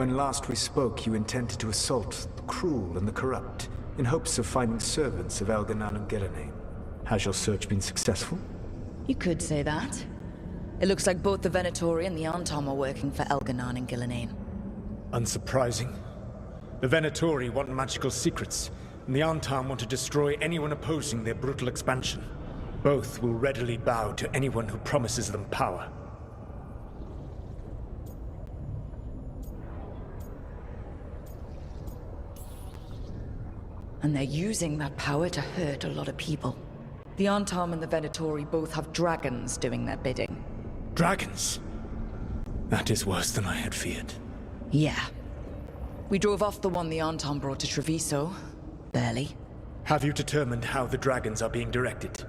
When last we spoke, you intended to assault the cruel and the corrupt, in hopes of finding servants of Elganan and Gillenane. Has your search been successful? You could say that. It looks like both the Venatori and the Antom are working for Elganan and Gillenane. Unsurprising. The Venatori want magical secrets, and the Antom want to destroy anyone opposing their brutal expansion. Both will readily bow to anyone who promises them power. And they're using that power to hurt a lot of people. The Antom and the Venatori both have dragons doing their bidding. Dragons? That is worse than I had feared. Yeah. We drove off the one the Antom brought to Treviso. Barely. Have you determined how the dragons are being directed?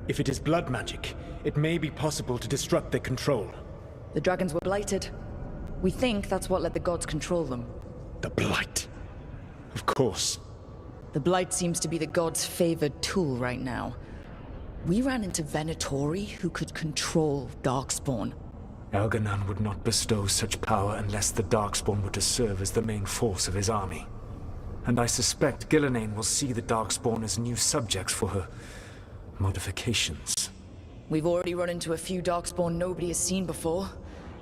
If it is blood magic, it may be possible to disrupt their control. The dragons were blighted. We think that's what let the gods control them. The Blight. Of course. The Blight seems to be the gods' favored tool right now. We ran into Venatori who could control Darkspawn. Elganan would not bestow such power unless the Darkspawn were to serve as the main force of his army. And I suspect Gillenane will see the Darkspawn as new subjects for her modifications. We've already run into a few Darkspawn nobody has seen before.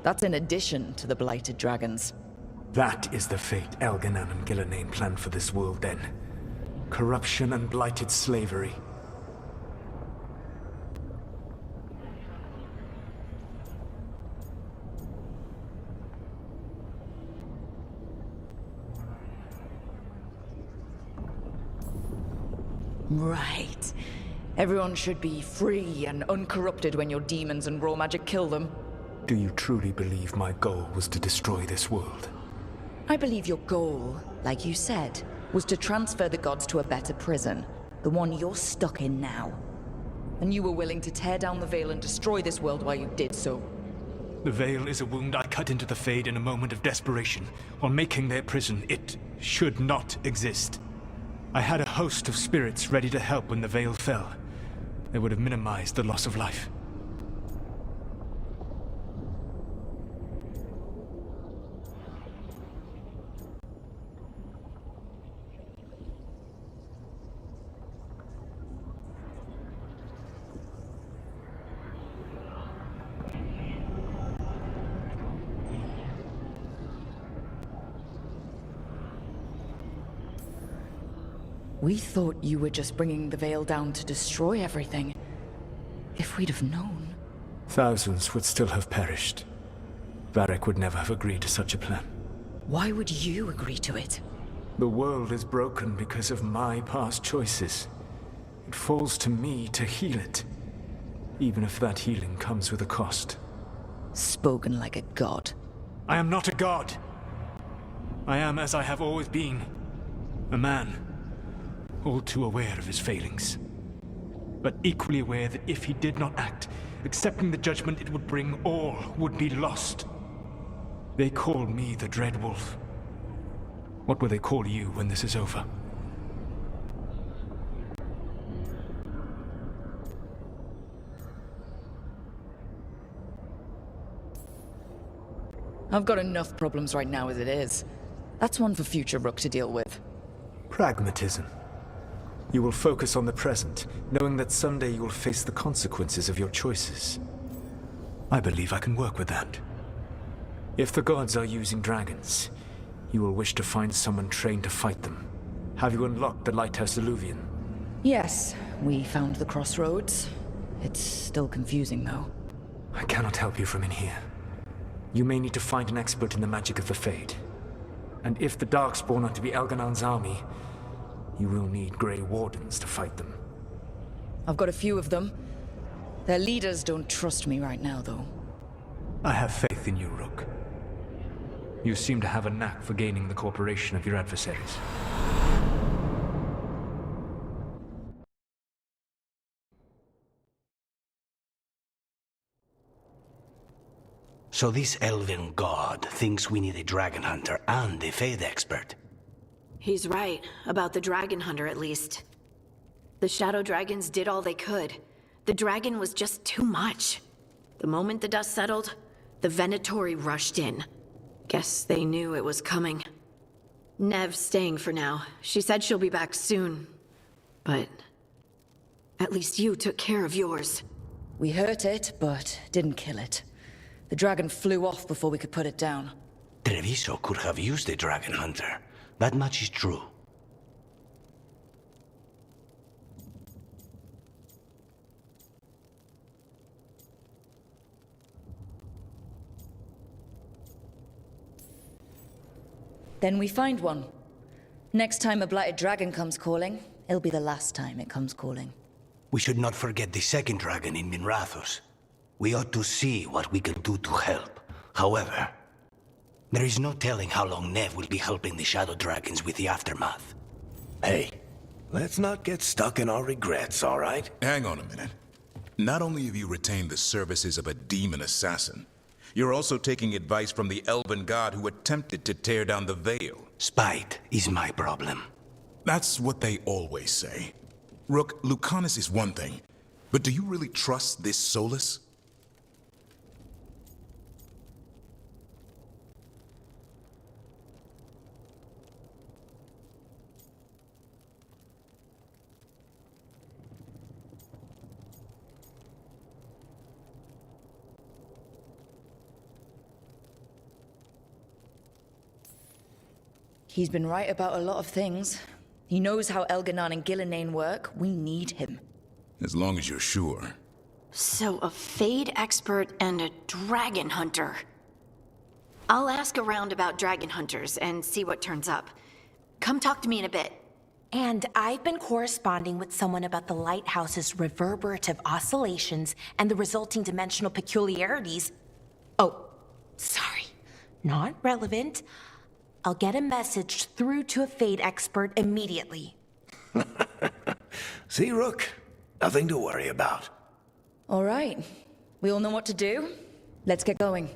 That's in addition to the blighted dragons. That is the fate Elganan and Gillenane planned for this world then. Corruption and blighted slavery. Right. Everyone should be free and uncorrupted when your demons and raw magic kill them. Do you truly believe my goal was to destroy this world? I believe your goal, like you said, was to transfer the gods to a better prison, the one you're stuck in now. And you were willing to tear down the Veil and destroy this world while you did so. The Veil is a wound I cut into the Fade in a moment of desperation, while making their prison. It should not exist. I had a host of spirits ready to help when the Veil fell. They would have minimized the loss of life. We thought you were just bringing the Veil down to destroy everything. If we'd have known... Thousands would still have perished. Varric would never have agreed to such a plan. Why would you agree to it? The world is broken because of my past choices. It falls to me to heal it, even if that healing comes with a cost. Spoken like a god. I am not a god. I am as I have always been. A man. All too aware of his failings. But equally aware that if he did not act, accepting the judgment it would bring, all would be lost. They call me the Dread Wolf. What will they call you when this is over? I've got enough problems right now as it is. That's one for future Rook to deal with. Pragmatism. You will focus on the present, knowing that someday you will face the consequences of your choices. I believe I can work with that. If the gods are using dragons, you will wish to find someone trained to fight them. Have you unlocked the Lighthouse Illuvian? Yes, we found the crossroads. It's still confusing, though. I cannot help you from in here. You may need to find an expert in the magic of the Fade. And if the Darkspawn are to be Elganan's army, you will need Grey Wardens to fight them. I've got a few of them. Their leaders don't trust me right now, though. I have faith in you, Rook. You seem to have a knack for gaining the cooperation of your adversaries. So this elven god thinks we need a dragon hunter and a Fade expert. He's right, about the dragon hunter at least. The shadow dragons did all they could. The dragon was just too much. The moment the dust settled, the Venatori rushed in. Guess they knew it was coming. Nev's staying for now. She said she'll be back soon. But at least you took care of yours. We hurt it, but didn't kill it. The dragon flew off before we could put it down. Treviso could have used a dragon hunter. That much is true. Then we find one. Next time a blighted dragon comes calling, it'll be the last time it comes calling. We should not forget the second dragon in Minrathous. We ought to see what we can do to help. However, there is no telling how long Nev will be helping the Shadow Dragons with the aftermath. Hey, let's not get stuck in our regrets, all right? Hang on a minute. Not only have you retained the services of a demon assassin, you're also taking advice from the elven god who attempted to tear down the Veil. Spite is my problem. That's what they always say. Rook, Lucanus is one thing, but do you really trust this Solas? He's been right about a lot of things. He knows how Elganon and Gillenane work. We need him. As long as you're sure. So a Fade expert and a dragon hunter. I'll ask around about dragon hunters and see what turns up. Come talk to me in a bit. And I've been corresponding with someone about the lighthouse's reverberative oscillations and the resulting dimensional peculiarities. Oh, sorry. Not relevant. I'll get a message through to a Fade expert immediately. See, Rook? Nothing to worry about. All right. We all know what to do. Let's get going.